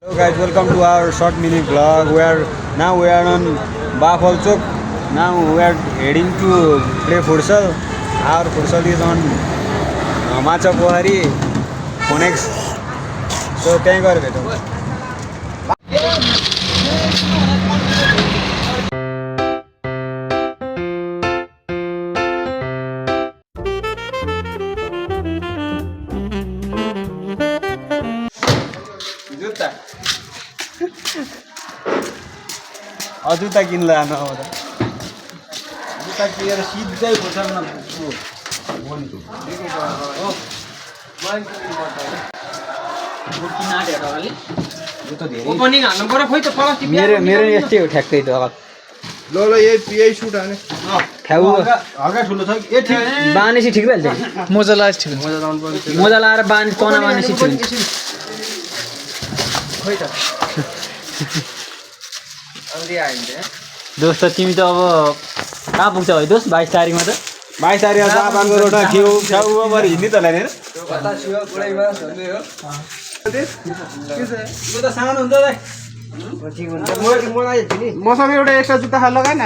Hello guys, welcome to our short mini vlog. We are on Bafal Chowk. Now we are heading to play futsal. Our futsal is on Macha Pohari, Phoenix. So thank you. जुत्ता किन्ला नआउँदा जुत्ता किनेर सिधै खुर्सानमा मेरो यस्तै हो ठ्याक्कै त ल यही सुट हाने हल्का ठुलो छ ए ठिक बानेसी ठिक भइहाल्छ मोजा लाएर ठिक मोजा लाएर तना बानेसी ठिक हुन्छ खोइ त दोस्त तिमी त अब कहाँ पुग्छ है दोस्त 22 तारिकमा त 22 तारिकमा जापानको रोड छेउमा बरु हिँड्ने त होइन सानो हुन्छ मसँग एउटा एक्स्ट्रा जुत्ता खाल लगाएन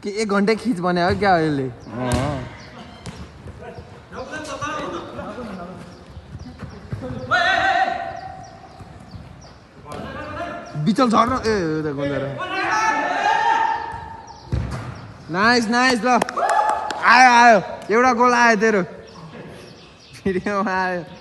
कि 1 घन्टा खिच भने हो क्या अहिले बिचल झर्न ए नाइस ल आयो एउटा गोल आयो तेरो भिडियोमा आयो